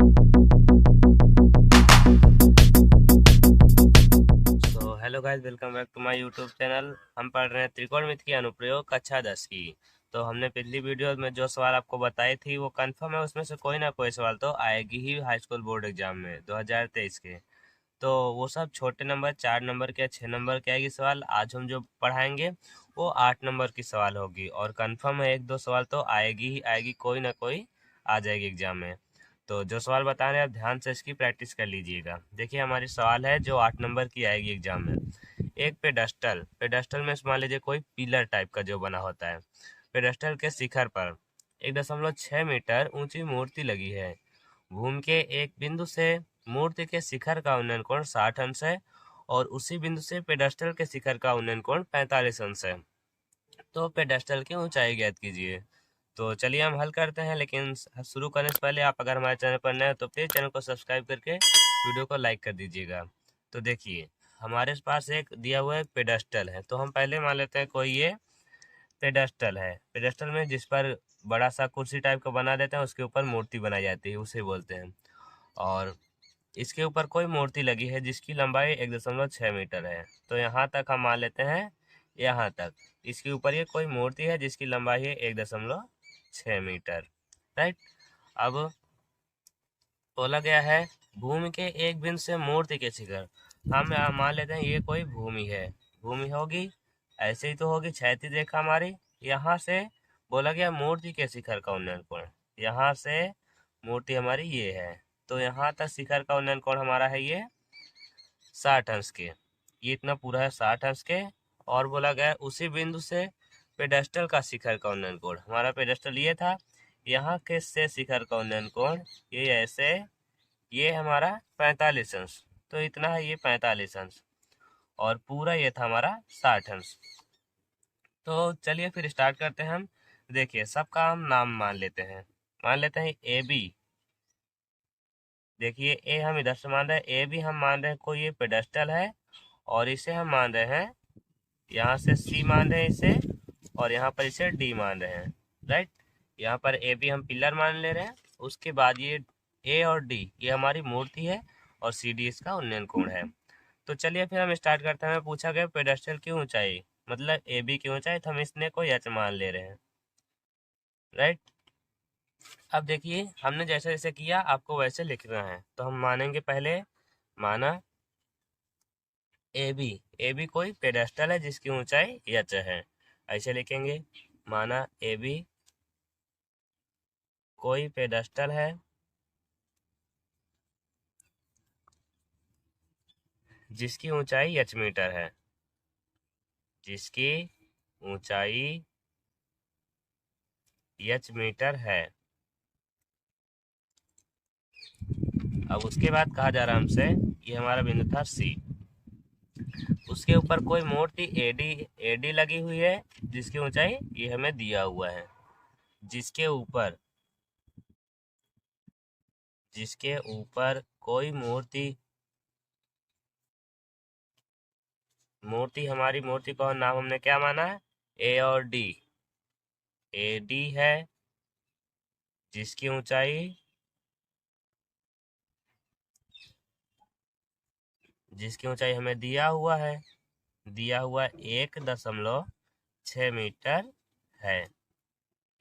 Hello guys, welcome back to my YouTube channel. हम पढ़ रहे हैं त्रिकोणमिति की अनुप्रयोग कक्षा 10 की। तो हमने पिछली वीडियो में जो सवाल आपको बताई थी वो कंफर्म है, उसमें से कोई ना कोई सवाल तो आएगी ही हाई स्कूल बोर्ड एग्जाम में 2023 के। तो वो सब छोटे नंबर 4 नंबर के 6 नंबर के आएगी सवाल। आज हम जो पढ़ाएंगे वो 8 नंबर की सवाल होगी, और कंफर्म है एक दो सवाल तो आएगी ही आएगी, कोई ना कोई आ जाएगी एग्जाम में। तो जो सवाल बता रहे हैं आप ध्यान से इसकी प्रैक्टिस कर लीजिएगा। देखिए हमारी सवाल है जो 8 नंबर की आएगी एग्जाम में। एक पेडस्टल पेडस्टल में मान लीजिए कोई पिलर टाइप का जो बना होता है। पेडस्टल के शिखर पर 1.6 मीटर ऊंची मूर्ति लगी है। भूमि के एक बिंदु से मूर्ति के शिखर का उन्नयन कोण 60 अंश है, और उसी बिंदु से पेडस्टल के शिखर का उन्नयन कोण 45 अंश है। तो पेडस्टल की ऊंचाई ज्ञात कीजिए। तो चलिए हम हल करते हैं, लेकिन शुरू करने से पहले आप अगर हमारे चैनल पर नए हैं तो प्लीज़ चैनल को सब्सक्राइब करके वीडियो को लाइक कर दीजिएगा। तो देखिए हमारे पास एक दिया हुआ है पेडस्टल है, तो हम पहले मान लेते हैं कोई ये पेडस्टल है। पेडस्टल में जिस पर बड़ा सा कुर्सी टाइप का बना देते हैं, उसके ऊपर मूर्ति बनाई जाती है, उसे बोलते हैं। और इसके ऊपर कोई मूर्ति लगी है जिसकी लंबाई 1.6 मीटर है। तो यहाँ तक हम मान लेते हैं, यहाँ तक इसके ऊपर ये कोई मूर्ति है जिसकी लंबाई है 1.6 मीटर। राइट। अब बोला गया है भूमि के एक बिंदु से मूर्ति के शिखर। हम यहाँ मान लेते हैं ये कोई भूमि है, भूमि होगी, ऐसे ही तो होगी क्षैतिज रेखा हमारी। यहाँ से बोला गया मूर्ति के शिखर का उन्नयन कोण, यहाँ से मूर्ति हमारी ये है, तो यहाँ तक शिखर का उन्नयन कोण हमारा है ये 60 अंश के। ये इतना पूरा है 60 अंश के। और बोला गया उसी बिंदु से पेडेस्टल का शिखर का उन्नयन कोण, हमारा पेडेस्टल ये था, यहाँ के से शिखर का उन्नयन कोण ये ऐसे, ये हमारा 45 अंश। तो इतना है ये 45 अंश, और पूरा ये था हमारा 60 अंश। तो चलिए फिर स्टार्ट करते हैं हम। देखिए सबका हम नाम मान लेते हैं। मान लेते हैं ए बी। देखिए ए हम इधर से मान रहे हैं, ए बी हम मान रहे हैं कोई ये पेडेस्टल है, और इसे हम मान रहे हैं, यहाँ से सी मान रहे हैं इसे, और यहाँ पर इसे डी मान रहे हैं। राइट। यहाँ पर ए बी हम पिलर मान ले रहे हैं, उसके बाद ये ए और डी ये हमारी मूर्ति है, और सी डी इसका उन्नयन कोण है। तो चलिए फिर हम स्टार्ट करते हैं। हमें पूछा गया पेडेस्टल की ऊंचाई, मतलब ए बी की ऊंचाई, तो हम इसने को एच मान ले रहे हैं। राइट। अब देखिए हमने जैसे जैसे किया आपको वैसे लिखना है। तो हम मानेंगे पहले, माना ए बी कोई पेडेस्टल है जिसकी ऊंचाई एच है, ऐसे लिखेंगे। माना ए बी कोई पेडेस्टल है जिसकी ऊंचाई एच मीटर है, जिसकी ऊंचाई एच मीटर है। अब उसके बाद कहा जा रहा है हमसे, ये हमारा बिंदु था सी, उसके ऊपर कोई मूर्ति एडी लगी हुई है जिसकी ऊंचाई ये हमें दिया हुआ है। जिसके ऊपर कोई मूर्ति, हमारी मूर्ति का नाम हमने क्या माना है, ए और डी। ए डी है जिसकी ऊंचाई हमें दिया हुआ है, 1.6 मीटर है।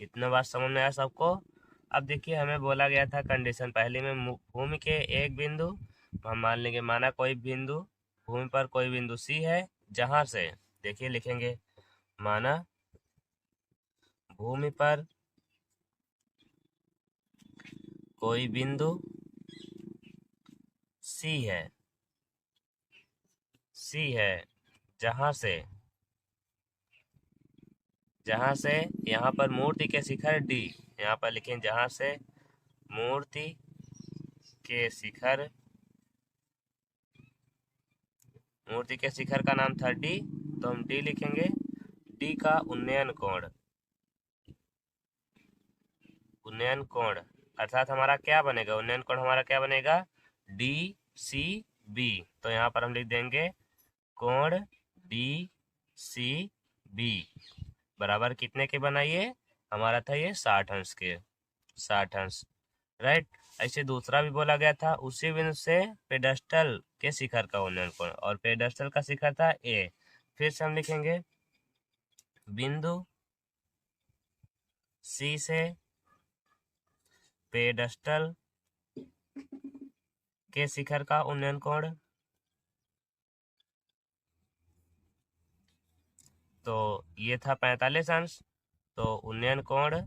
इतना बात समझ में आया सबको। अब देखिए हमें बोला गया था कंडीशन पहले में, भूमि के एक बिंदु, हम मान लेंगे, माना कोई बिंदु, भूमि पर कोई बिंदु सी है, जहां से, देखिए लिखेंगे, माना भूमि पर कोई बिंदु सी है, जहां से यहाँ पर मूर्ति के शिखर डी, यहाँ पर लिखें जहां से मूर्ति के शिखर, का नाम था डी, तो हम डी लिखेंगे। डी का उन्नयन कोण अर्थात हमारा क्या बनेगा, उन्नयन कोण हमारा क्या बनेगा, डी सी बी। तो यहाँ पर हम लिख देंगे कोण डी सी बी बराबर कितने के बनाइए, हमारा था ये 60 अंश के, 60 अंश। राइट। ऐसे दूसरा भी बोला गया था, उसी बिंदु से पेडस्टल के शिखर का उन्नयन कोण, और पेडस्टल का शिखर था ए। फिर से हम लिखेंगे बिंदु सी से पेडस्टल के शिखर का उन्नयन कोण, तो ये था 45 अंश। तो उन्नयन कोण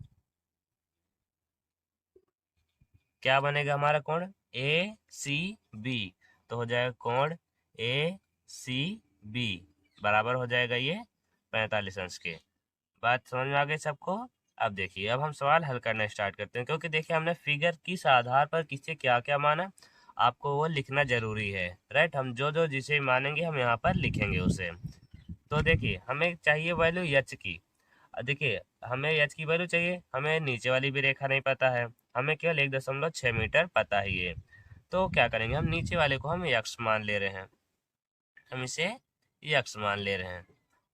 क्या बनेगा हमारा कोण, ए सी बी। तो हो जाएगा कोण ए सी बी बराबर हो जाएगा ये 45 अंश के। बात समझ में आ गई सबको। अब देखिए, अब हम सवाल हल करना स्टार्ट करते हैं, क्योंकि देखिए हमने फिगर किस आधार पर किससे क्या क्या माना, आपको वो लिखना जरूरी है। राइट, हम जो जो जिसे मानेंगे हम यहाँ पर लिखेंगे उसे। तो देखिए हमें चाहिए वैल्यू एच की। देखिए हमें एच की वैल्यू चाहिए, हमें नीचे वाली भी रेखा नहीं पता है, हमें केवल 1.6 मीटर पता ही है। तो क्या करेंगे, हम नीचे वाले को हम यक्स मान ले रहे हैं, हम इसे यक्स मान ले रहे हैं।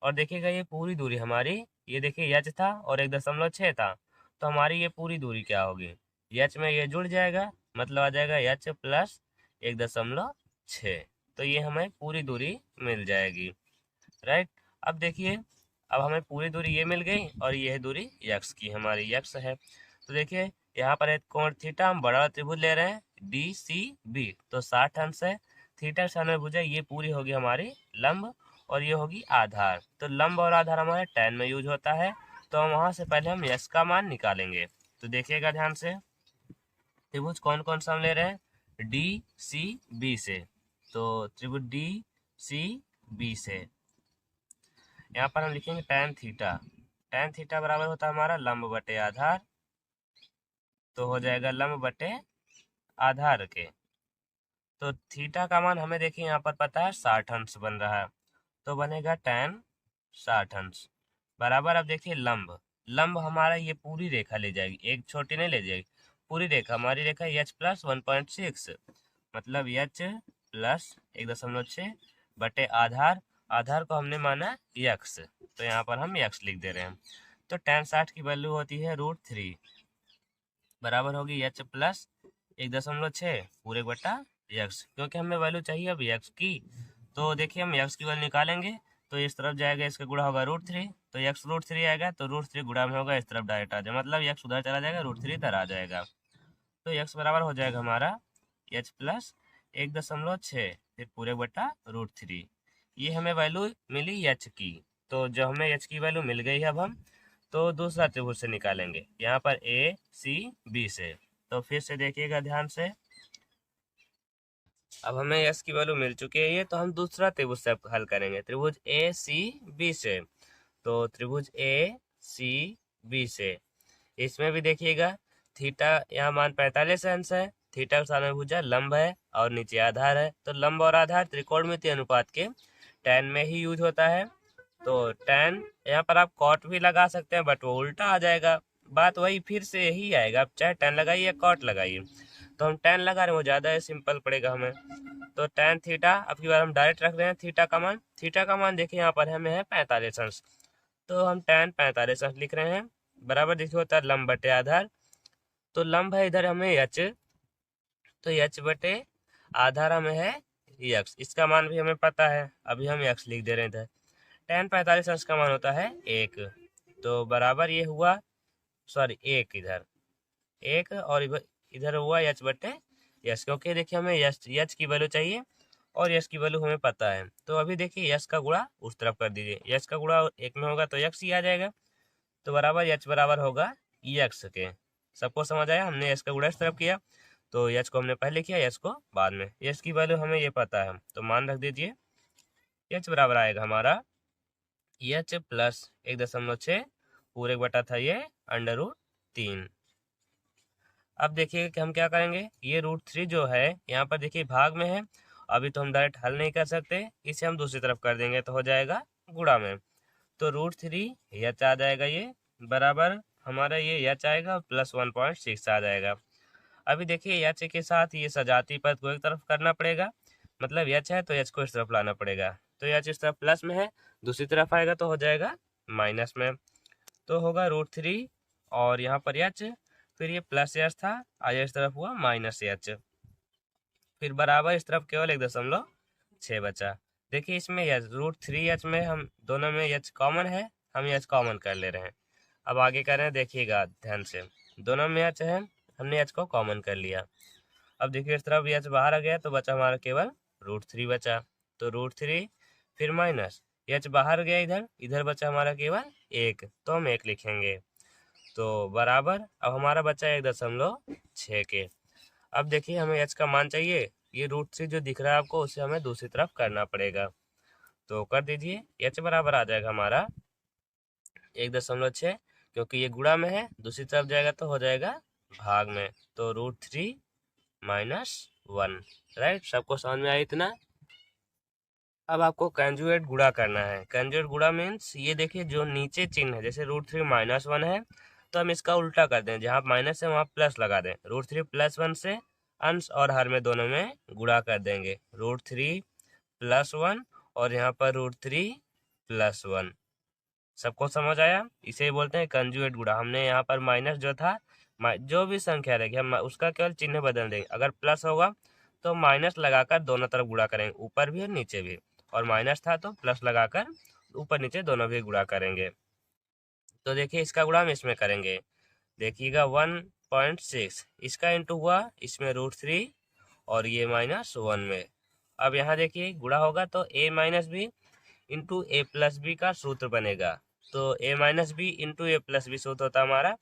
और देखिएगा ये पूरी दूरी हमारी, ये देखिए एच था और 1.6 था, तो हमारी ये पूरी दूरी क्या होगी, एच में ये जुड़ जाएगा, मतलब आ जाएगा एच प्लस 1.6। तो ये हमें पूरी दूरी मिल जाएगी। राइट, अब देखिए, अब हमें पूरी दूरी ये मिल गई और यह दूरी यक्स की हमारी यक्स है। तो देखिए यहाँ पर एक कोण थीटा, हम बड़ा त्रिभुज ले रहे हैं डी सी बी, तो 60 अंश है। थीटा से भुजा ये पूरी होगी हमारी लंब और ये होगी आधार। तो लंब और आधार हमारे tan में यूज होता है, तो हम वहां से पहले हम यक्स का मान निकालेंगे। तो देखिएगा ध्यान से, त्रिभुज कौन कौन सा हम ले रहे हैं, डी सी बी से। तो त्रिभुज डी सी बी से यहाँ पर हम लिखेंगे tan थीटा। tan थीटा बराबर होता है हमारा लंब बटे आधार, तो हो जाएगा लंब बटे आधार के। तो थीटा का मान हमें देखिए यहाँ पर पता है 60 अंश बन रहा है, तो बनेगा tan 60 अंश बराबर। अब देखिए लंब, लंब हमारा ये पूरी रेखा ले जाएगी, एक छोटी नहीं ले जाएगी, पूरी रेखा हमारी रेखा एच प्लस 1.6, मतलब एच प्लस 1.6 बटे आधार, आधार को हमने माना यक्स, तो यहाँ पर हम यक्स लिख दे रहे हैं। तो tan 60 की वैल्यू होती है √3 बराबर होगी एच प्लस 1.6 पूरे बटा यक्स, क्योंकि हमें वैल्यू चाहिए अब यक्स की। तो देखिए हम यक्स की वैल्यू निकालेंगे, तो इस तरफ जाएगा, इसका गुणा होगा √3, तो यक्स √3 आएगा, तो √3 गुणा में होगा, इस तरफ डायरेक्ट आ जाए, मतलब यक्स उधर चला जाएगा, √3 इधर आ जाएगा। तो यक्स बराबर हो जाएगा हमारा एच प्लस 1.6 फिर पूरे बटा √3। ये हमें वैल्यू मिली एच की। तो जो हमें एच की वैल्यू मिल गई है, अब हम तो दूसरा त्रिभुज से निकालेंगे, यहाँ पर ए सी बी से। तो फिर से देखिएगा ध्यान से, अब हमें एस की वैल्यू मिल चुकी है ये, तो हम दूसरा त्रिभुज से हल करेंगे, त्रिभुज ए सी बी से। तो त्रिभुज ए सी बी से, इसमें भी देखिएगा थीटा यहाँ मान 45 अंश है, थीटा का सामने भुजा लंब है और नीचे आधार है, तो लंब और आधार त्रिकोणमितीय अनुपात के tan में ही यूज होता है। तो tan यहाँ पर आप कॉट भी लगा सकते हैं, बट वो उल्टा आ जाएगा, बात वही फिर से यही आएगा, आप चाहे tan लगाइए या कॉट लगाइए। तो हम tan लगा रहे हैं, वो ज़्यादा सिंपल पड़ेगा हमें। तो tan थीटा, अब की बार हम डायरेक्ट रख रहे हैं थीटा का मान, थीटा का मान देखिए यहाँ पर हमें है 45 अंश, तो हम tan 45 अंश लिख रहे हैं बराबर, देखिए होता है लंब बटे आधार। तो लंब है इधर हमें एच, तो एच बटे आधार हमें है यक्स, इसका मान भी हमें पता है, अभी हम यक्स लिख दे रहे थे। tan 45 अंश का मान होता है 1, तो बराबर ये हुआ, सॉरी 1 इधर 1 और इधर हुआ एच बटे यस, क्योंकि देखिए हमें यच की वैल्यू चाहिए और यस की वैल्यू हमें पता है। तो अभी देखिए यस का गुणा उस तरफ कर दीजिए, यस का गुणा 1 में होगा तो यक्स ही आ जाएगा, तो बराबर एच बराबर होगा यक्स के। सबको समझ आया, हमने एच का गुणा इस तरफ किया, तो एच को हमने पहले किया, एच को बाद में। एच की वैल्यू हमें ये पता है, तो मान रख दीजिए, एच बराबर आएगा हमारा एच प्लस 1.6 पूरे बटा था ये √3। अब देखिए कि हम क्या करेंगे, ये √3 जो है यहाँ पर देखिए भाग में है, अभी तो हम डायरेक्ट हल नहीं कर सकते, इसे हम दूसरी तरफ कर देंगे तो हो जाएगा गुणा में। तो √3 एच आ जाएगा, ये बराबर हमारा ये एच आएगा प्लस 1.6 आ जाएगा। अभी देखिए एच के साथ ये सजाती पद को एक तरफ करना पड़ेगा, मतलब एच है तो एच को इस तरफ लाना पड़ेगा, तो एच इस तरफ प्लस में है, दूसरी तरफ आएगा तो हो जाएगा माइनस में, तो होगा √3 और यहाँ पर एच, फिर ये प्लस एच था, आज इस तरफ हुआ माइनस एच, फिर बराबर इस तरफ केवल 1.6 बचा। देखिए इसमें एच √3h में हम दोनों में एच कॉमन है, हम एच कॉमन कर ले रहे हैं। अब आगे कर रहे हैं, देखिएगा ध्यान से, दोनों में एच है, हमने एच को कॉमन कर लिया। अब देखिए इस तरफ एच बाहर आ गया तो बचा हमारा केवल √3 बचा, तो √3 फिर माइनस एच बाहर गया, इधर इधर बचा हमारा केवल 1, तो हम 1 लिखेंगे। तो बराबर अब हमारा बचा 1.6 के। अब देखिए हमें एच का मान चाहिए, ये √3 जो दिख रहा है आपको उसे हमें दूसरी तरफ करना पड़ेगा, तो कर दीजिए। एच बराबर आ जाएगा हमारा 1.6, क्योंकि ये गुणा में है, दूसरी तरफ जाएगा तो हो जाएगा भाग में, तो √3 - 1। राइट, सबको समझ में आया इतना। अब आपको कंजुगेट गुणा करना है। कंजुगेट गुणा मीन्स ये देखिए जो नीचे चिन्ह है, जैसे √3 - 1 है तो हम इसका उल्टा कर दें, जहाँ माइनस है वहाँ प्लस लगा दें। √3 + 1 से अंश और हर में दोनों में गुणा कर देंगे, √3 + 1 और यहाँ पर √3 + 1। सबको समझ आया? इसे ही बोलते हैं कंजुगेट गुणा। हमने यहाँ पर माइनस जो था, जो भी संख्या रहेगी हम उसका केवल चिन्ह बदल देंगे। अगर प्लस होगा तो माइनस लगाकर दोनों तरफ गुणा करेंगे, ऊपर भी और नीचे भी, और माइनस था तो प्लस लगाकर ऊपर नीचे दोनों भी गुणा करेंगे। तो देखिए इसका गुणा हम इसमें करेंगे, देखिएगा 1.6, इसका इंटू हुआ इसमें √3 और ये -1 में। अब यहाँ देखिए गुणा होगा तो a - b into a + b का सूत्र बनेगा, तो a - b into a + b सूत्र होता है हमारा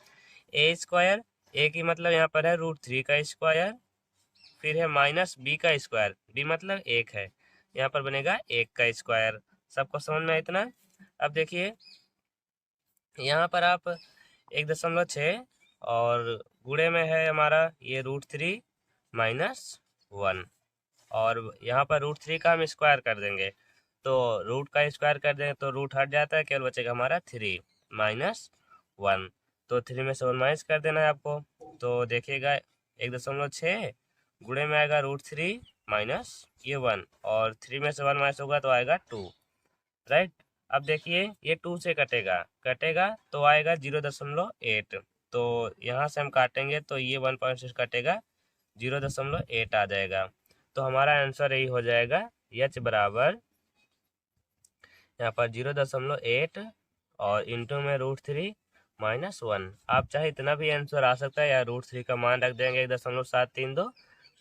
a²। a की मतलब यहाँ पर है √3 का स्क्वायर, फिर है -b का स्क्वायर, b मतलब 1 है, यहाँ पर बनेगा 1 का स्क्वायर। सबको समझ में इतना? अब देखिए यहाँ पर आप 1.6 और गुणे में है हमारा ये √3 - 1, और यहाँ पर √3 का हम स्क्वायर कर देंगे, तो रूट का स्क्वायर कर देंगे तो रूट हट जाता है, केवल बचेगा हमारा 3 - 1, तो 3 में से 1 माइनस कर देना है आपको। तो देखिएगा 1.6 गुणे में आएगा √3 - ये 1, और 3 में से 1 माइनस होगा तो आएगा 2। राइट, अब देखिए ये 2 से कटेगा तो आएगा 0.8, तो यहाँ से हम काटेंगे तो ये 1.6 कटेगा, 0.8 आ जाएगा। तो हमारा आंसर यही हो जाएगा, एच बराबर यहाँ पर 0.8 और इंटू में √3 - 1। आप चाहे इतना भी आंसर आ सकता है, या √3 का मान रख देंगे 1.732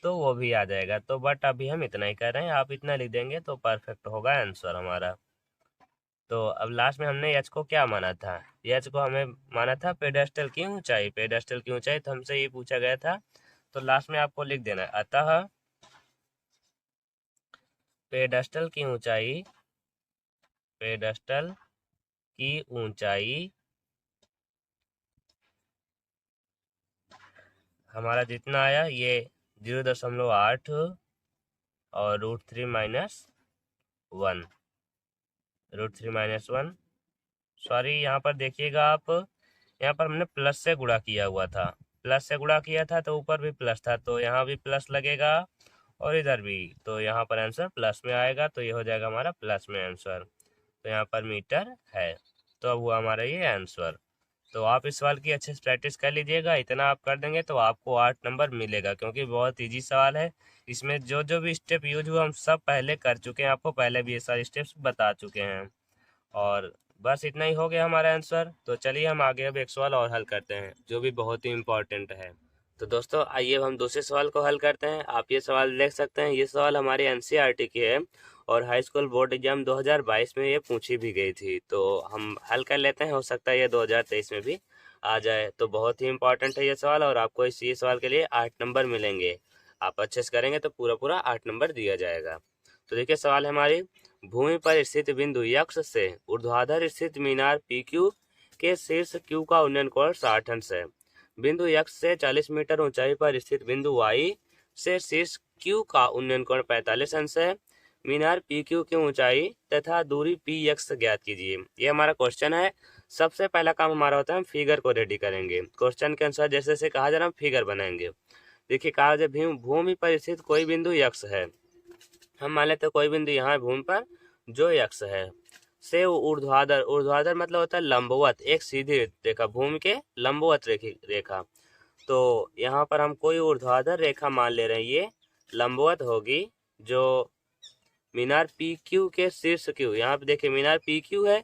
तो वो भी आ जाएगा। तो बट अभी हम इतना ही कर रहे हैं, आप इतना लिख देंगे तो परफेक्ट होगा आंसर हमारा। तो अब लास्ट में हमने एच को क्या माना था? एच को हमें माना था पेडेस्टल की ऊंचाई। पेडेस्टल की ऊंचाई तो हमसे ये पूछा गया था, तो लास्ट में आपको लिख देना है, अतः पेडेस्टल की ऊंचाई, पेडेस्टल की ऊंचाई हमारा जितना आया ये 0.8 और √3 - 1, √3 - 1, सॉरी यहाँ पर देखिएगा आप, यहाँ पर हमने प्लस से गुणा किया हुआ था, प्लस से गुणा किया था तो ऊपर भी प्लस था, तो यहाँ भी प्लस लगेगा और इधर भी, तो यहाँ पर आंसर प्लस में आएगा, तो ये हो जाएगा हमारा प्लस में आंसर। तो यहाँ पर मीटर है, तो अब हुआ हमारा ये आंसर। तो आप इस सवाल की अच्छे से प्रैक्टिस कर लीजिएगा, इतना आप कर देंगे तो आपको 8 नंबर मिलेगा, क्योंकि बहुत इजी सवाल है। इसमें जो जो भी स्टेप यूज हुआ हम सब पहले कर चुके हैं, आपको पहले भी ये सारे स्टेप्स बता चुके हैं। और बस इतना ही हो गया हमारा आंसर। तो चलिए हम आगे अब एक सवाल और हल करते हैं, जो भी बहुत ही इम्पोर्टेंट है। तो दोस्तों आइए अब हम दूसरे सवाल को हल करते हैं। आप ये सवाल देख सकते हैं, ये सवाल हमारे एनसीईआरटी की है और हाई स्कूल बोर्ड एग्जाम 2022 में ये पूछी भी गई थी। तो हम हल कर लेते हैं, हो सकता है ये 2023 में भी आ जाए। तो बहुत ही इम्पोर्टेंट है ये सवाल, और आपको ये सवाल के लिए 8 नंबर मिलेंगे। आप अच्छे से करेंगे तो पूरा पूरा 8 नंबर दिया जाएगा। तो देखिए सवाल है हमारी, भूमि पर स्थित बिंदु यक्ष से ऊर्ध्वाधर स्थित मीनार PQ के शीर्ष Q का उन्नयन कोण 60 अंश है। बिंदु यक्ष से 40 मीटर ऊंचाई पर स्थित बिंदु Y से शीर्ष Q का उन्नयन कोण 45 अंश है। मीनार PQ की ऊंचाई तथा दूरी PX ज्ञात कीजिए। ये हमारा क्वेश्चन है। सबसे पहला काम हमारा होता है हम फिगर को रेडी करेंगे। क्वेश्चन के अनुसार जैसे जैसे कहा जा रहा है हम फिगर बनाएंगे। देखिए कहा जाए भूमि पर स्थित कोई बिंदु यक्ष है, हम मान लेते हैं कोई बिंदु यहाँ है भूमि पर जो यक्ष है, से ऊर्ध्वाधर, ऊर्ध्वाधर मतलब होता है लंबवत, एक सीधी रेखा, भूमि के लंबवत रेखा। तो यहाँ पर हम कोई ऊर्ध्वाधर रेखा मान ले रहे हैं, ये लंबवत होगी जो मीनार पी क्यू के शीर्ष क्यू, यहाँ पे देखिए मीनार पी क्यू है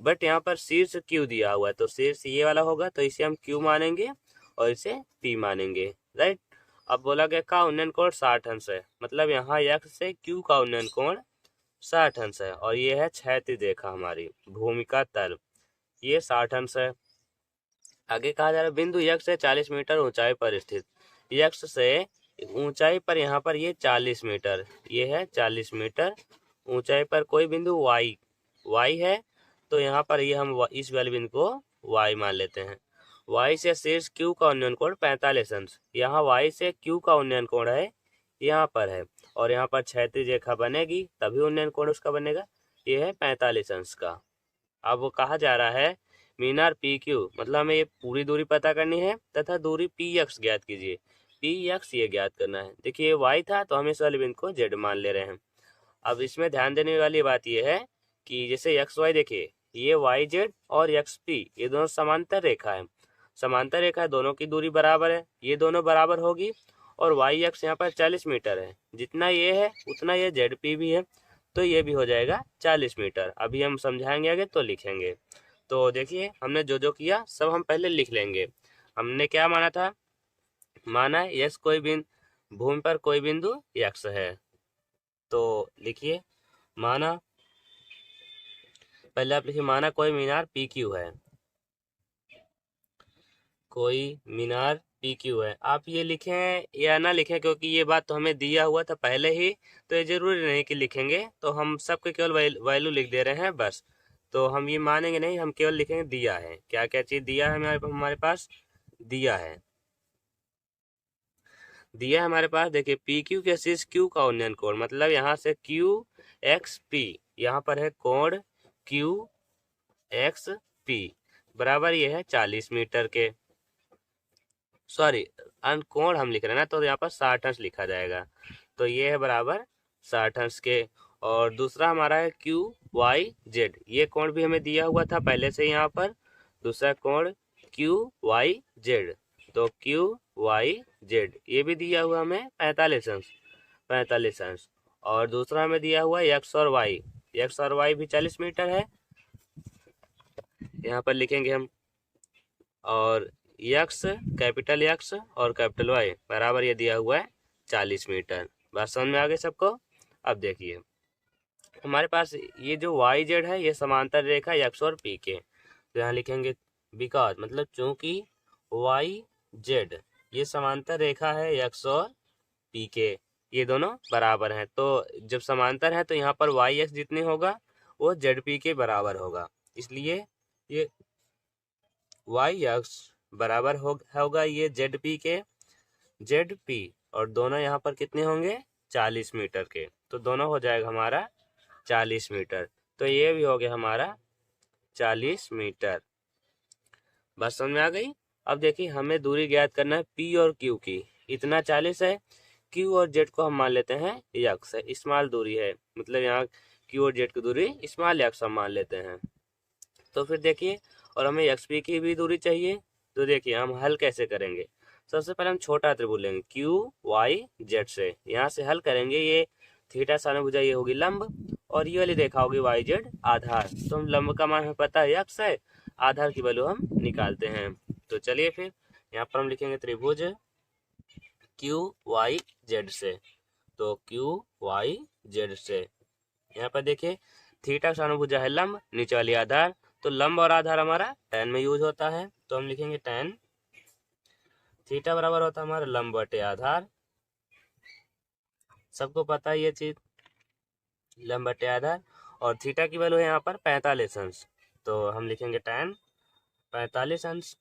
बट यहाँ पर शीर्ष क्यू दिया हुआ है, तो शीर्ष ये वाला होगा, तो इसे हम क्यू मानेंगे और इसे पी मानेंगे, राइट। अब बोला गया का उन्नयन कोण 60 अंश है, मतलब यहाँ एक्स से क्यू का उन्नयन कोण 60 अंश है, और ये है क्षैतिज रेखा हमारी भूमिका तल, ये 60 अंश है। आगे कहा जा रहा है बिंदु यक्ष से 40 मीटर ऊंचाई पर स्थित, यक्ष से ऊंचाई पर यहाँ पर ये 40 मीटर, ये है 40 मीटर ऊंचाई पर कोई बिंदु y है, तो यहाँ पर ये हम इस वाले बिंदु को y मान लेते हैं। y से शीर्ष q का उन्नयन कोण 45 अंश, यहाँ y से q का उन्नयन कोण है यहाँ पर है, और यहाँ पर क्षैतिज रेखा बनेगी तभी उन्नयन कोण उसका बनेगा, ये है 45 अंश का। अब वो कहा जा रहा है मीनार पी क्यू, मतलब हमें ये पूरी दूरी पता करनी है तथा दूरी पी एक्स ज्ञात कीजिए, पी एक्स ये ज्ञात करना है। देखिए ये वाई था तो हम इस वाले बिंदु को जेड मान ले रहे हैं। अब इसमें ध्यान देने वाली बात ये है कि जैसे एक्स वाई, देखिए ये वाई जेड और एक्स पी ये दोनों समांतर रेखा है, समांतर रेखा है, दोनों की दूरी बराबर है, ये दोनों बराबर होगी, और वाई एक्स यहाँ पर 40 मीटर है, जितना ये है उतना ये जेड पी भी है, तो ये भी हो जाएगा 40 मीटर। अभी हम समझाएंगे आगे तो लिखेंगे। तो देखिए हमने जो जो किया सब हम पहले लिख लेंगे। हमने क्या माना था, माना यक्स कोई बिंदु भूमि पर कोई बिंदु यक्स है, तो लिखिए माना, पहले आप लिखिए माना कोई मीनार पी क्यू है, कोई मीनार पी क्यू है। आप ये लिखें या ना लिखें क्योंकि ये बात तो हमें दिया हुआ था पहले ही, तो ये जरूरी नहीं कि लिखेंगे, तो हम सबके केवल वैल्यू लिख दे रहे हैं बस। तो हम ये मानेंगे नहीं, हम केवल लिखेंगे दिया है, क्या क्या चीज दिया है हमारे पास, दिया है, दिया है हमारे पास। देखिए पी क्यू के शीर्ष क्यू का उन्नयन कोण, मतलब यहाँ से क्यू एक्स पी, यहाँ पर है कोण क्यू एक्स पी बराबर ये है 40 मीटर के, सॉरी कोण हम लिख रहे हैं ना, तो यहाँ पर 60 अंश लिखा जाएगा, तो ये है बराबर 60 अंश के। और दूसरा हमारा है क्यू वाई जेड, ये कोण भी हमें दिया हुआ था पहले से यहाँ पर, दूसरा कोण क्यू वाई जेड, तो क्यू वाई जेड ये भी दिया हुआ हमें 45 अंश, 45 अंश। और दूसरा हमें दिया हुआ एक्स और वाई, एक्स और वाई भी 40 मीटर है, यहाँ पर लिखेंगे हम, और यक्स कैपिटल यक्स और कैपिटल वाई बराबर ये दिया हुआ है 40 मीटर। बात समझ में आ गई सबको। अब देखिए हमारे पास ये जो वाई जेड है ये समांतर रेखा यक्स और पी के, तो यहाँ लिखेंगे बिकॉज, मतलब चूंकि वाई जेड ये समांतर रेखा है यक्स और पी के, ये दोनों बराबर हैं, तो जब समांतर है तो यहाँ पर वाई एक्स जितने होगा वो जेड पी के बराबर होगा, इसलिए ये वाई एक्स बराबर होगा ये जेड पी के, जेड पी, और दोनों यहाँ पर कितने होंगे 40 मीटर के, तो दोनों हो जाएगा हमारा 40 मीटर, तो ये भी हो गया हमारा 40 मीटर। बस समझ में आ गई। अब देखिए हमें दूरी ज्ञात करना है पी और क्यू की, इतना 40 है, क्यू और जेड को हम मान लेते हैं यक्स है, स्मॉल दूरी है, मतलब यहाँ क्यू और जेड की दूरी स्मॉल यक्स हम मान लेते हैं। तो फिर देखिए, और हमें एक्स पी की भी दूरी चाहिए, तो देखिए हम हल कैसे करेंगे। सबसे पहले हम छोटा त्रिभुज लेंगे क्यू वाई जेड से, यहाँ से हल करेंगे, ये थीटा सानुभुजा ये होगी लंब, और ये वाली रेखा होगी वाई जेड आधार, तो हम लंब का मान हमें पता है एक्स है, आधार की वैल्यू हम निकालते हैं। तो चलिए फिर यहाँ पर हम लिखेंगे त्रिभुज क्यू वाई जेड से, तो क्यू वाई जेड से, यहाँ पर देखिए थीटा सानुभुजा है लंब, नीचे वाली आधार, तो लंब और आधार हमारा tan में यूज होता है, तो हम लिखेंगे tan थीटा बराबर होता है हमारा लंब बटे आधार, सबको पता है ये चीज, लंब बटे आधार, और थीटा की वैल्यू है यहाँ पर 45 अंश, तो हम लिखेंगे tan 45 अंश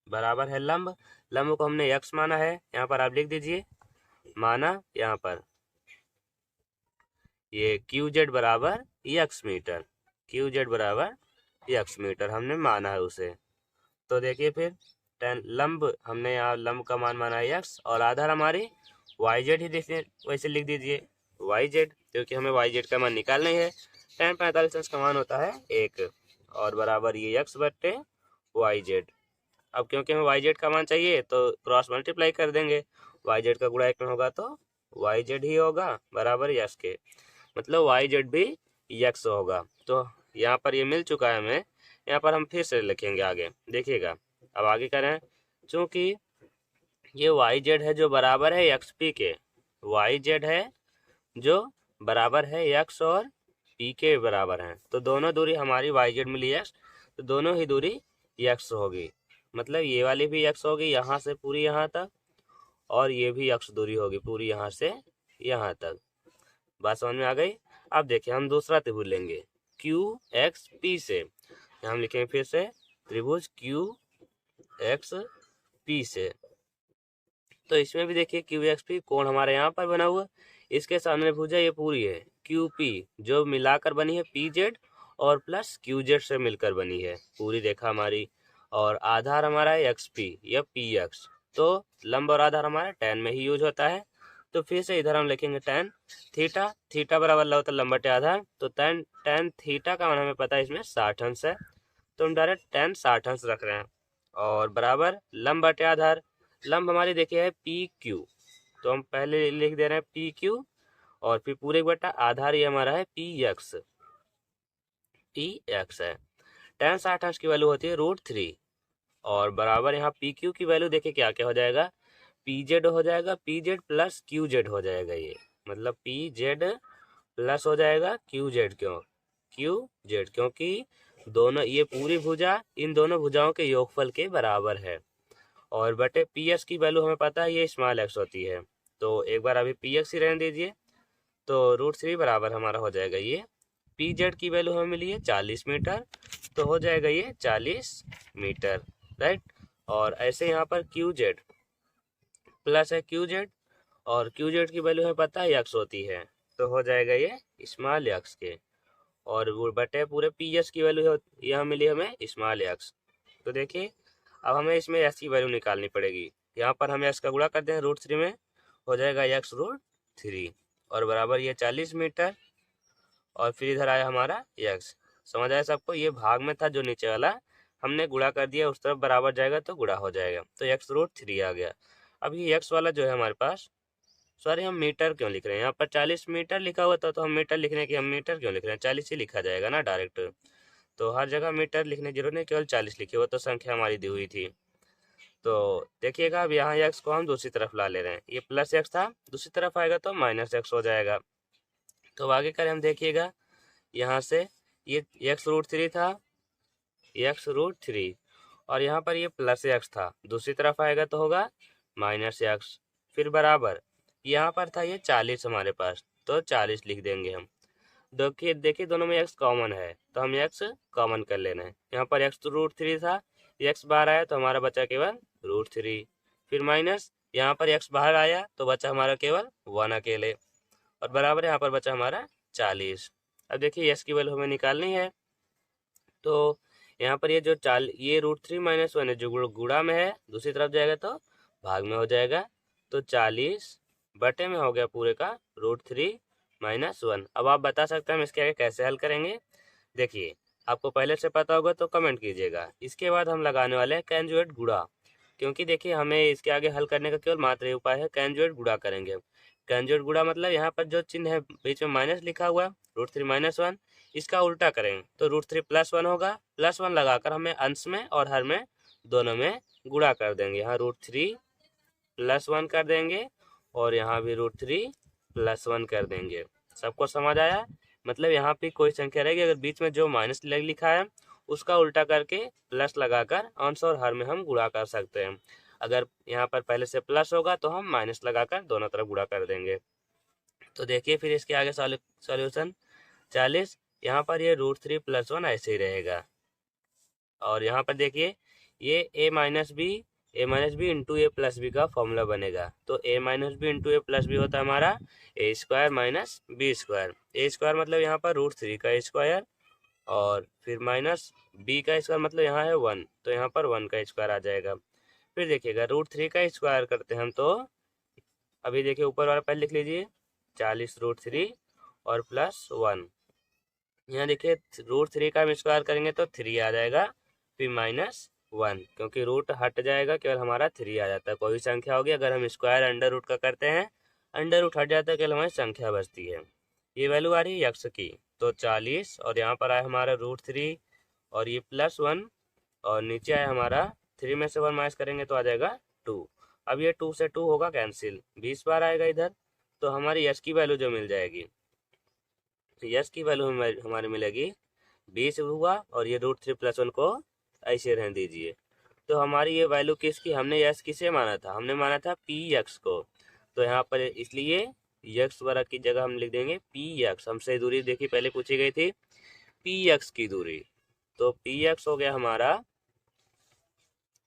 बराबर है लंब, लंब को हमने x माना है, यहाँ पर आप लिख दीजिए माना, यहाँ पर ये क्यू जेड बराबर x मीटर, क्यू जेड बराबर x मीटर हमने माना है उसे। तो देखिए फिर tan लंब हमने यहाँ लंब का मान माना है x, और आधार हमारी वाई जेड ही देखिए, वैसे लिख दीजिए वाई जेड, क्योंकि हमें वाई जेड का मान निकालना ही है। tan 45 अंश का मान होता है 1, और बराबर ये x बट्टे वाई जेड, अब क्योंकि हमें वाई जेड का मान चाहिए तो क्रॉस मल्टीप्लाई कर देंगे, वाई जेड का गुणा एक में होगा तो वाई जेड ही होगा बराबर यक्स के, मतलब वाई जेड भी यक्स होगा। तो यहाँ पर ये मिल चुका है हमें, यहाँ पर हम फिर से लिखेंगे आगे, देखिएगा अब आगे करें, चूंकि ये वाई जेड है जो बराबर है एक्स पी के, वाई जेड है जो बराबर है एक्स और पी के बराबर है, तो दोनों दूरी हमारी वाई जेड मिली एक्स, तो दोनों ही दूरी एक्स होगी, मतलब ये वाली भी एक्स होगी यहाँ से पूरी यहाँ तक, और ये भी एक्स दूरी होगी पूरी यहाँ से यहाँ तक। बात समझ में आ गई। अब देखिए हम दूसरा त्रिभुज लेंगे क्यू एक्स पी से, हम लिखेंगे फिर से त्रिभुज क्यू एक्स पी से, तो इसमें भी देखिए क्यू एक्स पी कोण हमारे यहाँ पर बना हुआ, इसके सामने भुजा ये पूरी है क्यू पी जो मिलाकर बनी है पी जेड और प्लस क्यू जेड से मिलकर बनी है पूरी रेखा हमारी, और आधार हमारा है एक्स पी या पी एक्स, तो लंब और आधार हमारा tan में ही यूज होता है। तो फिर से इधर हम लिखेंगे tan थीटा, थीटा बराबर होता है लंब बटे आधार, तो tan थीटा का मान हमें पता है इसमें 60 अंश है, तो हम डायरेक्ट tan 60 अंश रख रहे हैं, और बराबर लंब बटे आधार, लंब हमारी देखिए है पी क्यू, तो हम पहले लिख दे रहे हैं पी क्यू, और फिर पूरे बटा आधार ये हमारा है पी एक्स है। tan 60 अंश की वैल्यू होती है √3, और बराबर यहाँ पी क्यू की वैल्यू देखिए क्या क्या हो जाएगा, पी जेड हो जाएगा, P Z plus Q Z हो जाएगा, ये मतलब पी जेड प्लस हो जाएगा क्यू जेड, क्योंकि दोनों ये पूरी भुजा इन दोनों भुजाओं के योगफल के बराबर है, और बटे पी एक्स की वैल्यू हमें पता है ये स्मॉल एक्स होती है, तो एक बार अभी पी एक्स ही रहने दीजिए, तो √3 बराबर हमारा हो जाएगा ये पी जेड की वैल्यू हमें मिली है 40 मीटर, तो हो जाएगा ये 40 मीटर, राइट। और ऐसे यहाँ पर क्यू जेड प्लस है क्यू जेड, और क्यू जेड की वैल्यू हमें पता है एक्स होती है, तो हो जाएगा ये स्मॉल एक्स के, और वो बटे पूरे पी एस की वैल्यू यहाँ मिली हमें स्मॉल एक्स। तो देखिए अब हमें इसमें एक्स की वैल्यू निकालनी पड़ेगी, यहाँ पर हम एक्स का गुणा करते हैं √3 में, हो जाएगा x√3, और बराबर ये 40 मीटर, और फिर इधर आया हमारा एक्स, समझ आया सबको, ये भाग में था जो नीचे वाला हमने गुणा कर दिया, उस तरफ बराबर जाएगा तो गुणा हो जाएगा, तो x√3 आ गया। अब ये एक्स वाला जो है हमारे पास, सॉरी हम मीटर क्यों लिख रहे हैं, यहाँ पर 40 मीटर लिखा हुआ था, तो हम मीटर लिखने की हम मीटर क्यों लिख रहे हैं, 40 ही लिखा जाएगा ना डायरेक्ट, तो हर जगह मीटर लिखने की जरूरत नहीं, केवल 40 लिखे, वो तो संख्या हमारी दी हुई थी। तो देखिएगा अब यहाँ एक्स को हम दूसरी तरफ ला ले रहे हैं, ये प्लस एक्स था, दूसरी तरफ आएगा तो माइनस एक्स हो जाएगा। तो आगे करें हम, देखिएगा यहाँ से ये x√3 था, x√3, और यहाँ पर ये प्लस एक्स था, दूसरी तरफ आएगा तो होगा माइनस एक्स, फिर बराबर यहाँ पर था ये 40 हमारे पास, तो 40 लिख देंगे हम। देखिए देखिए दोनों में x कॉमन है, तो हम x कॉमन कर लेना है, यहाँ पर x√3 था, x बाहर आया तो हमारा बचा केवल √3, फिर माइनस यहाँ पर x बाहर आया तो बचा हमारा केवल 1 अकेले, और बराबर यहाँ पर बचा हमारा 40। अब देखिए s की वैल्यू हमें निकालनी है, तो यहाँ पर ये जो ये √3 - 1 है जो गुणा में है, दूसरी तरफ जाएगा तो भाग में हो जाएगा, तो 40 बटे में हो गया पूरे का √3 - 1। अब आप बता सकते हैं हम इसके आगे कैसे हल करेंगे, देखिए आपको पहले से पता होगा तो कमेंट कीजिएगा। इसके बाद हम लगाने वाले हैं कैंजुएट गुणा, क्योंकि देखिए हमें इसके आगे हल करने का केवल मात्र ही उपाय है, कैंजुएट गुणा करेंगे। कैंजुएट गुणा मतलब यहाँ पर जो चिन्ह है बीच में माइनस लिखा हुआ है √3 - 1, इसका उल्टा करेंगे तो √3 + 1 होगा, +1 लगाकर हमें अंश में और हर में दोनों में गुणा कर देंगे, यहाँ √3 + 1 कर देंगे, और यहाँ भी √3 + 1 कर देंगे। सबको समझ आया, मतलब यहाँ पे कोई संख्या रहेगी अगर बीच में जो माइनस लिखा है उसका उल्टा करके प्लस लगाकर अंश और हर में हम गुणा कर सकते हैं, अगर यहाँ पर पहले से प्लस होगा तो हम माइनस लगाकर दोनों तरफ गुणा कर देंगे। तो देखिए फिर इसके आगे सॉल्यूशन 40, यहाँ पर ये √3 + 1 ऐसे ही रहेगा, और यहाँ पर देखिए ये a-b इंटू a+b का फॉर्मूला बनेगा, तो a-b इंटू a+b होता है हमारा a² - b², a² मतलब यहाँ पर √3 का स्क्वायर, और फिर माइनस b का स्क्वायर मतलब यहाँ है 1, तो यहाँ पर 1 का स्क्वायर आ जाएगा। फिर देखिएगा √3 का स्क्वायर करते हैं हम, तो अभी देखिए ऊपर वाला पहले लिख लीजिए 40 √3 और प्लस 1, यहाँ देखिए √3 का हम स्क्वायर करेंगे तो 3 आ जाएगा, फिर माइनस 1, क्योंकि रूट हट जाएगा केवल हमारा 3 आ जाता है। कोई भी संख्या होगी अगर हम स्क्वायर अंडर रूट का करते हैं, अंडर रूट हट जाता है केवल हमारी संख्या बचती है। ये वैल्यू आ रही है x की, तो 40 और यहाँ पर आया हमारा √3 और ये +1 और नीचे आया हमारा 3 में से 1 माइनस करेंगे तो आ जाएगा 2। अब ये 2 से 2 होगा कैंसिल, 20 बार आएगा इधर, तो हमारी यश की वैल्यू जो मिल जाएगी, यश की वैल्यू हमारी मिलेगी 20 हुआ और ये √3 + 1 को ऐसे रहने दीजिए। तो हमारी ये वैल्यू किसकी, हमने यश किसे माना था, हमने माना था px को। तो यहाँ पर इसलिए यक्स वगैरह की जगह हम लिख देंगे px। हमसे दूरी देखिए पहले पूछी गई थी px की दूरी, तो px हो गया हमारा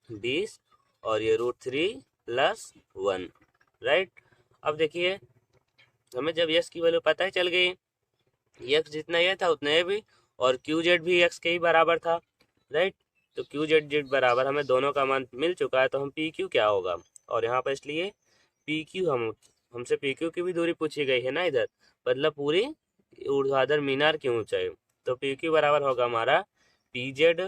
20 और ये √3 + 1, राइट। अब देखिए हमें जब यश की वैल्यू पता ही चल गई, यक्स जितना ये था उतना ये भी, और क्यू जेड भी यक्स के ही बराबर था, राइट। तो क्यू जेड बराबर हमें दोनों का मान मिल चुका है, तो हम पी क्यू क्या होगा, और यहाँ पर इसलिए पी क्यू हमसे पी क्यू की भी दूरी पूछी गई है ना इधर, मतलब पूरी ऊर्ध्वाधर मीनार की ऊंचाई। तो पी क्यू बराबर होगा हमारा पी जेड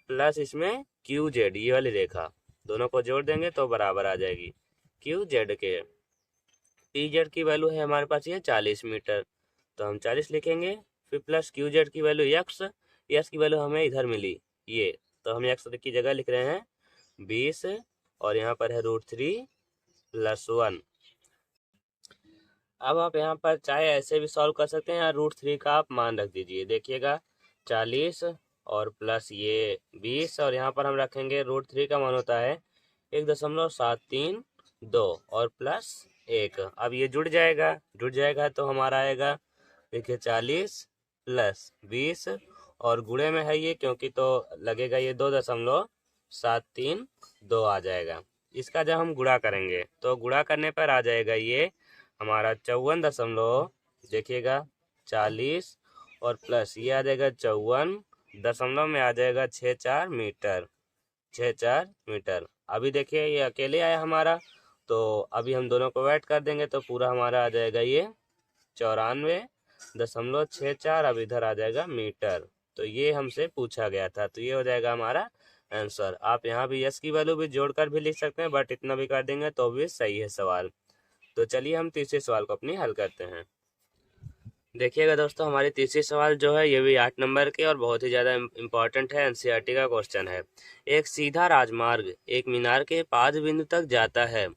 प्लस इसमें क्यू जेड, ये वाली रेखा दोनों को जोड़ देंगे तो बराबर आ जाएगी क्यू जेड के। पी जेड की वैल्यू है हमारे पास ये 40 मीटर, तो हम 40 लिखेंगे, फिर प्लस क्यू जेड की वैल्यू यक्स की वैल्यू हमें इधर मिली ये, तो हम यक्स की जगह लिख रहे हैं 20 और यहाँ पर है √3 + 1। अब आप यहाँ पर चाहे ऐसे भी सॉल्व कर सकते हैं या √3 का आप मान रख दीजिए। देखिएगा 40 और प्लस ये 20 और यहाँ पर हम रखेंगे √3 का मान होता है 1.732 और प्लस 1। अब ये जुड़ जाएगा तो हमारा आएगा, देखिए 40 + 20 और गुणे में है ये क्योंकि, तो लगेगा ये 2.732 आ जाएगा। इसका जब हम गुणा करेंगे तो गुणा करने पर आ जाएगा ये हमारा 54 देखिएगा 40 और प्लस ये आ जाएगा 54 दशमलव में आ जाएगा 64 मीटर, 64 मीटर। अभी देखिए ये अकेले आया हमारा, तो अभी हम दोनों को ऐड कर देंगे तो पूरा हमारा आ जाएगा ये 94.64। अब इधर आ जाएगा मीटर, तो ये हमसे पूछा गया था, तो ये हो जाएगा हमारा आंसर। आप यहाँ भी यस की वैल्यू भी जोड़कर भी लिख सकते हैं, बट इतना भी कर देंगे तो भी सही है सवाल। तो चलिए हम तीसरे सवाल को अपनी हल करते हैं। देखिएगा दोस्तों, हमारी तीसरी सवाल जो है ये भी 8 नंबर के और बहुत ही ज़्यादा इम्पोर्टेंट है, एनसीईआरटी का क्वेश्चन है। एक सीधा राजमार्ग एक मीनार के पाद बिंदु तक जाता है।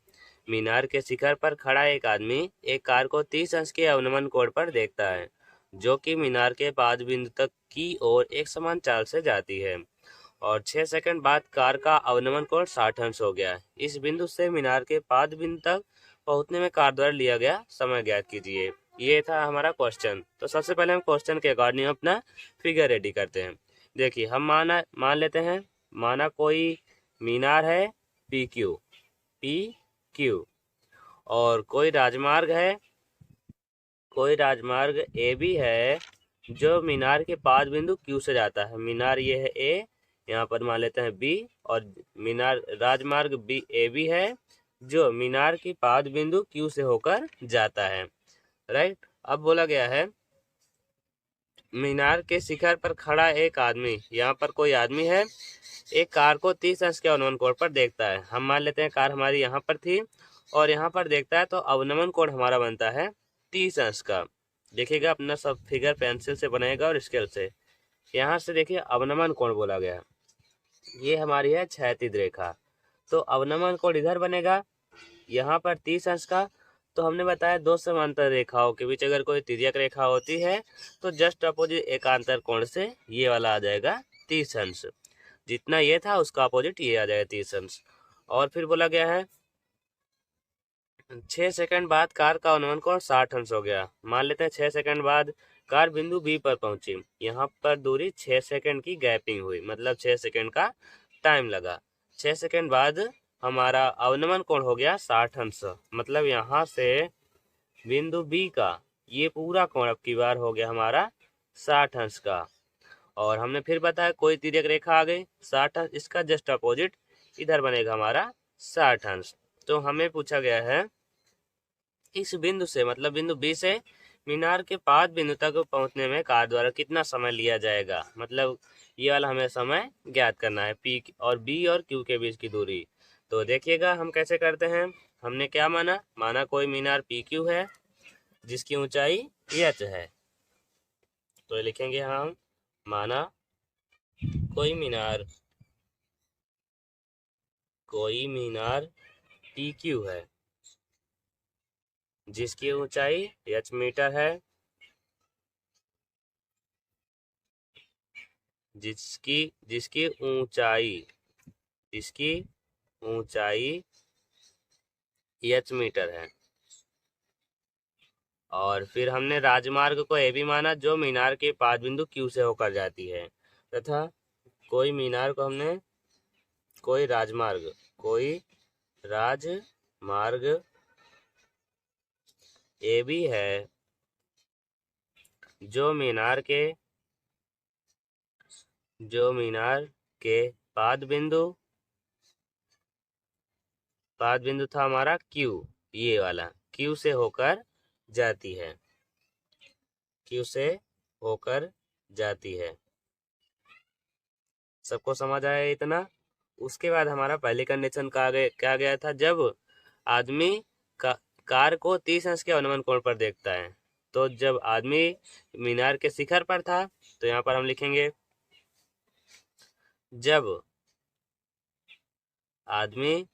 मीनार के शिखर पर खड़ा एक आदमी एक कार को 30 अंश के अवनमन कोण पर देखता है, जो कि मीनार के पाद बिंदु तक की ओर एक समान चाल से जाती है, और 6 सेकंड बाद कार का अवनमन कोण 60 अंश हो गया। इस बिंदु से मीनार के पाद बिंदु तक पहुंचने में कार द्वारा लिया गया समय ज्ञात कीजिए। ये था हमारा क्वेश्चन। तो सबसे पहले हम क्वेश्चन के अकॉर्डिंग अपना फिगर रेडी करते हैं। देखिए हम मान लेते हैं, माना कोई मीनार है पी क्यू और कोई राजमार्ग ए भी है जो मीनार के पाद बिंदु क्यू से जाता है। मीनार ये है ए, यहाँ पर मान लेते हैं बी, और मीनार राजमार्ग बी ए भी है जो मीनार की पाद बिंदु क्यू से होकर जाता है, राइट। अब बोला गया है मीनार के शिखर पर खड़ा एक आदमी, यहाँ पर कोई आदमी है, एक कार को 30 अंश के अवनमन कोण पर देखता है। हम मान लेते हैं कार हमारी यहाँ पर थी और यहाँ पर देखता है, तो अवनमन कोण हमारा बनता है 30 अंश का। देखिएगा अपना सब फिगर पेंसिल से बनेगा और स्केल से। यहाँ से देखिए अवनमन कोण बोला गया, ये हमारी है क्षैतिज रेखा, तो अवनमन कोण इधर बनेगा यहाँ पर 30 अंश का। तो हमने बताया दो समांतर रेखाओं के बीच अगर कोई तिर्यक रेखा होती है तो जस्ट अपोजिट एकांतर कोण से ये वाला आ जाएगा 30 अंश, जितना ये था उसका अपोजिट ये आ जाएगा 30 अंश। और फिर बोला गया है 6 सेकंड बाद कार का अवनमन कोण 60 अंश हो गया। मान लेते हैं 6 सेकंड बाद कार बिंदु बी पर पहुंची, यहाँ पर दूरी 6 सेकंड की गैपिंग हुई, मतलब 6 सेकंड का टाइम लगा। 6 सेकंड बाद हमारा अवनमन कोण हो गया 60 अंश, मतलब यहाँ से बिंदु बी का ये पूरा कोण अब की बार हो गया हमारा 60 अंश का। और हमने फिर बताया कोई तिर्यक रेखा आ गई 60 अंश, इसका जस्ट अपोजिट इधर बनेगा हमारा 60 अंश। तो हमें पूछा गया है इस बिंदु से, मतलब बिंदु बी से मीनार के पाद बिंदु तक पहुंचने में कार द्वारा कितना समय लिया जाएगा, मतलब ये वाला हमें समय ज्ञात करना है, पी और बी और क्यू के बीच की दूरी। तो देखिएगा हम कैसे करते हैं। हमने क्या माना कोई मीनार पी क्यू है जिसकी ऊंचाई एच है। तो लिखेंगे हम माना कोई मीनार पी क्यू है जिसकी ऊंचाई एच मीटर है, जिसकी ऊंचाई एच मीटर है। और फिर हमने राजमार्ग को ए भी माना जो मीनार के पाद बिंदु क्यू से होकर जाती है, तथा कोई राजमार्ग ए भी है जो मीनार के पाद बिंदु था हमारा क्यू, ये वाला क्यू से होकर जाती है। सबको समझ आया इतना। उसके बाद हमारा पहले कंडीशन क्या गया था, जब आदमी कार को 30 अंश के अवनमन कोण पर देखता है। तो जब आदमी मीनार के शिखर पर था, तो यहाँ पर हम लिखेंगे जब आदमी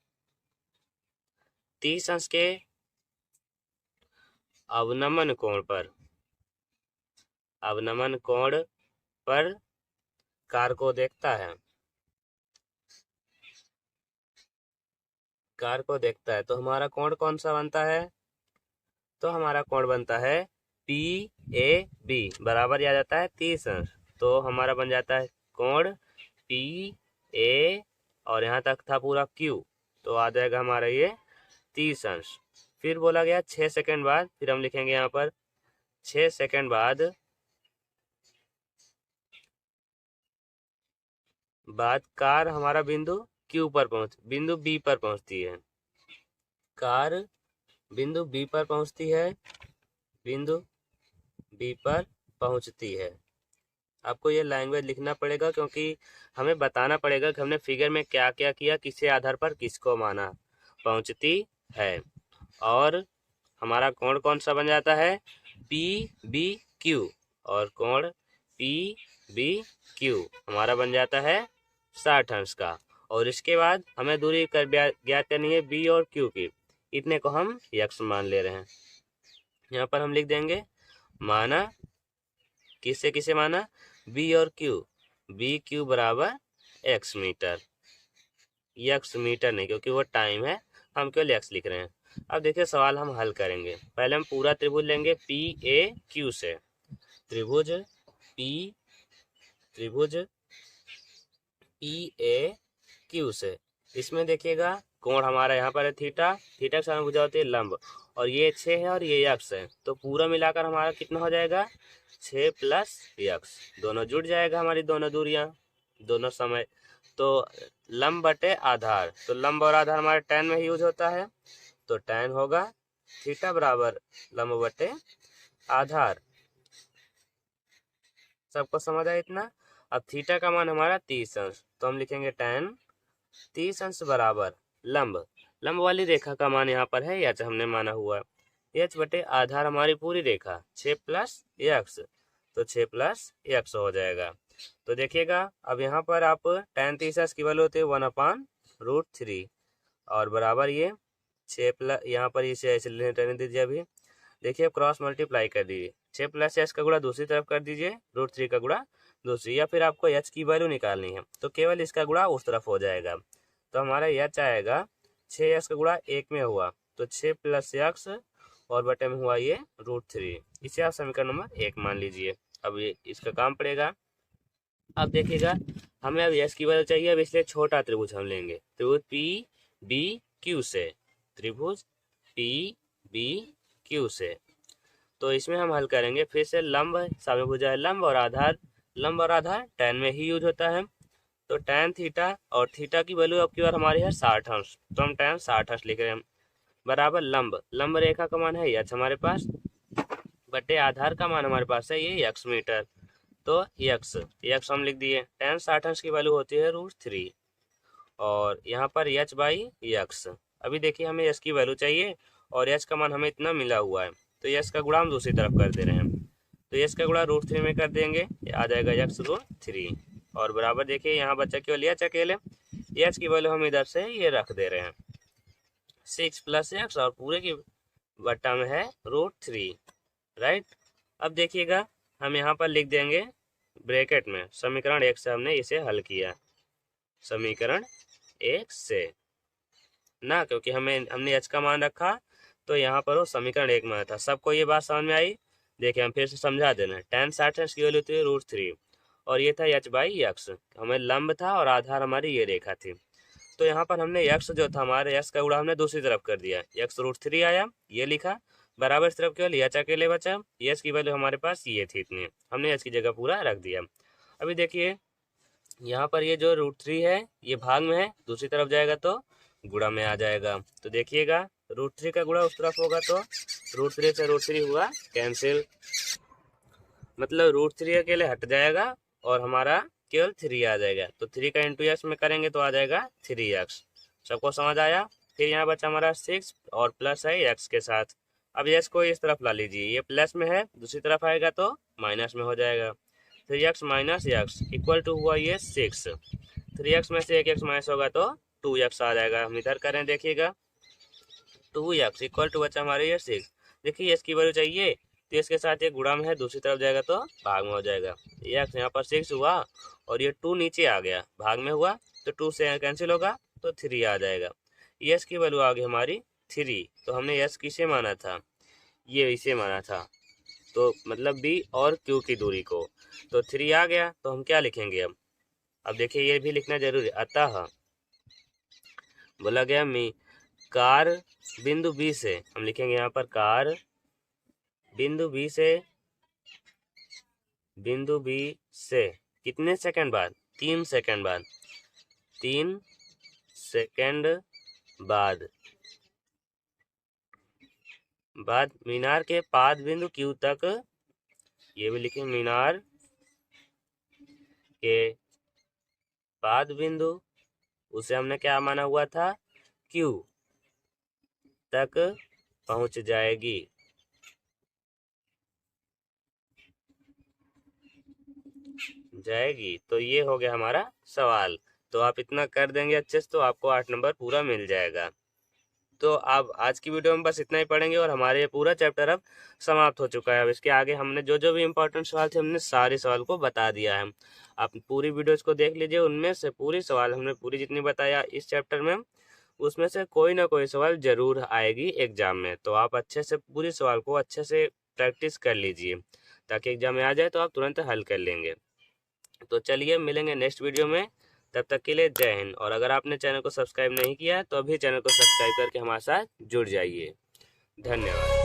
30 अंश के अवनमन कोण पर कार को देखता है, तो हमारा कोण कौन सा बनता है, तो हमारा कोण बनता है पी ए बी बराबर आ जाता है 30 अंश। तो हमारा बन जाता है कोण पी ए और यहाँ तक था पूरा क्यू, तो आ जाएगा हमारा ये 30 अंश। फिर बोला गया 6 सेकंड बाद, फिर हम लिखेंगे यहाँ पर 6 सेकंड बाद कार हमारा बिंदु बिंदु बी पर पहुंचती है। कार बिंदु बी पर पहुंचती है। आपको ये लैंग्वेज लिखना पड़ेगा क्योंकि हमें बताना पड़ेगा कि हमने फिगर में क्या क्या किया, किसके आधार पर किसको माना। पहुंचती है और हमारा कोण कौन सा बन जाता है, पी बी क्यू, और कोण पी बी क्यू हमारा बन जाता है 60 अंश का। और इसके बाद हमें दूरी ज्ञात करनी है बी और क्यू की, इतने को हम यक्स मान ले रहे हैं। यहाँ पर हम लिख देंगे माना, किसे माना, बी और क्यू बराबर एक्स मीटर, यक्स मीटर नहीं क्योंकि वो टाइम है, हम केवल एक्स लिख रहे हैं। अब देखिए सवाल हम हल करेंगे। पहले हम पूरा त्रिभुज लेंगे पी ए क्यू से, त्रिभुज पी ए क्यू से। इसमें देखिएगा कोण हमारा यहाँ पर है थीटा के सामने भुजा होती है लंब, और ये 6 है और ये यक्स है, तो पूरा मिलाकर हमारा कितना हो जाएगा 6 प्लस यक्स, दोनों जुड़ जाएगा हमारी दोनों दूरियां दोनों समय। तो लंब बटे आधार, तो लंब और आधार हमारे tan में ही यूज होता है, तो tan होगा थीटा बराबर लंब बटे आधार। सबको समझ आया इतना। अब थीटा का मान हमारा 30 अंश, तो हम लिखेंगे tan 30 अंश बराबर लंब वाली रेखा का मान यहाँ पर है एच, हमने माना हुआ एच बटे आधार हमारी पूरी रेखा 6 प्लस एक्स, तो 6 प्लस एक्स हो जाएगा। तो देखिएगा अब यहाँ पर आप tan 30 की वैल्यू होती है 1/√3 और बराबर ये 6 प्लस, यहाँ पर इसे ऐसे रहने दीजिए। अभी देखिए क्रॉस मल्टीप्लाई कर दीजिए, 6 प्लस एच का गुणा दूसरी तरफ कर दीजिए, √3 का गुणा दूसरी, या फिर आपको एच की वैल्यू निकालनी है तो केवल इसका गुणा उस तरफ हो जाएगा। तो हमारा एच आएगा 6x का गुणा 1 में हुआ तो 6 प्लस एक्स और बटे में हुआ ये √3, इसे आप समीकरण नंबर 1 मान लीजिए। अब ये इसका काम पड़ेगा। अब देखिएगा हमें अब एच की वैल्यू चाहिए, अब इसलिए छोटा त्रिभुज हम लेंगे, त्रिभुज पी बी क्यू से, तो इसमें हम हल करेंगे फिर से। लंब सामने भुजा है, लंब और आधार tan में ही यूज होता है, तो tan थीटा और थीटा की वैल्यू अब की बार हमारी है 60 अंश, तो हम tan 60 अंश लिख रहे हैं बराबर लंब रेखा का मान है एच हमारे पास बटे आधार का मान हमारे पास है ये x मीटर। तो x हम लिख दिए। tan 60 अंश की वैल्यू होती है √3 और यहाँ पर h बाई x। अभी देखिए हमें h की वैल्यू चाहिए और h का मान हमें इतना मिला हुआ है, तो h का गुणा हम दूसरी तरफ कर दे रहे हैं। तो h का गुणा √3 में कर देंगे, आ जाएगा x√3 और बराबर देखिए यहाँ बच्चा केवल h अकेले। h की वैल्यू हम इधर से ये रख दे रहे हैं 6 + x और पूरे की बट्टा में है √3, राइट। अब देखिएगा हम यहाँ पर लिख देंगे ब्रैकेट में समीकरण 1 से हमने इसे हल किया, समीकरण 1 से ना, क्योंकि हमने h का मान रखा तो यहाँ पर वो समीकरण 1 में था। सबको ये बात समझ में आई? देखिए हम फिर से समझा देना। tan 60 अंश की वैल्यू थी √3 और ये था h बाई x। हमें लंब था और आधार हमारी ये रेखा थी। तो यहाँ पर हमने x जो था हमारे x का गुणा हमने दूसरी तरफ कर दिया, x√3 आया, ये लिखा, बराबर इस तरफ केवल h अकेले बचा। h की वैल्यू हमारे पास ये थी इतनी, हमने h की जगह पूरा रख दिया। अभी देखिए यहाँ पर ये जो √3 है ये भाग में है, दूसरी तरफ जाएगा तो गुणा में आ जाएगा। तो देखिएगा √3 का गुणा उस तरफ होगा तो √3 से √3 हुआ कैंसिल, मतलब √3 अकेले हट जाएगा और हमारा केवल 3 आ जाएगा। तो 3 का इंटू x में करेंगे तो आ जाएगा 3x। सबको समझ आया? फिर यहाँ बचा हमारा 6 और प्लस है x के साथ। अब x को इस तरफ ला लीजिए, ये प्लस में है, दूसरी तरफ आएगा तो माइनस में हो जाएगा। 3x minus x equal to हुआ ये 6। 3x में से 1x माइनस होगा तो 2x आ जाएगा। हम इधर करें, देखिएगा 2x इक्वल टू बचा हमारे ये 6। देखिए x की वैल्यू चाहिए तो इसके साथ ये गुणा में है, दूसरी तरफ जाएगा तो भाग में हो जाएगा। x यहाँ पर 6 हुआ और ये 2 नीचे आ गया, भाग में हुआ तो 2 से कैंसिल होगा तो 3 आ जाएगा। x की वैल्यू आ गई हमारी 3। तो हमने s किसे माना था? ये इसे माना था, तो मतलब b और q की दूरी को। तो 3 आ गया तो हम क्या लिखेंगे अब देखिए ये भी लिखना जरूरी। अतः बोला गया कार बिंदु B से, हम लिखेंगे यहाँ पर कार बिंदु B से कितने सेकंड बाद? 3 सेकंड बाद। 3 सेकंड बाद मीनार के पाद बिंदु Q तक, ये भी लिखें मीनार के पाद बिंदु, उसे हमने क्या माना हुआ था? Q तक पहुंच जाएगी। तो ये हो गया हमारा सवाल। तो आप इतना कर देंगे अच्छे से तो आपको 8 नंबर पूरा मिल जाएगा। तो अब आज की वीडियो में बस इतना ही पढ़ेंगे और हमारे ये पूरा चैप्टर अब समाप्त हो चुका है। अब इसके आगे हमने जो जो भी इम्पोर्टेंट सवाल थे हमने सारे सवाल को बता दिया है। आप पूरी वीडियोस को देख लीजिए, उनमें से पूरी सवाल हमने पूरी जितनी बताया इस चैप्टर में, उसमें से कोई ना कोई सवाल जरूर आएगी एग्जाम में। तो आप अच्छे से पूरी सवाल को अच्छे से प्रैक्टिस कर लीजिए ताकि एग्जाम में आ जाए तो आप तुरंत हल कर लेंगे। तो चलिए मिलेंगे नेक्स्ट वीडियो में, तब तक के लिए जय हिंद। और अगर आपने चैनल को सब्सक्राइब नहीं किया तो अभी चैनल को सब्सक्राइब करके हमारे साथ जुड़ जाइए। धन्यवाद।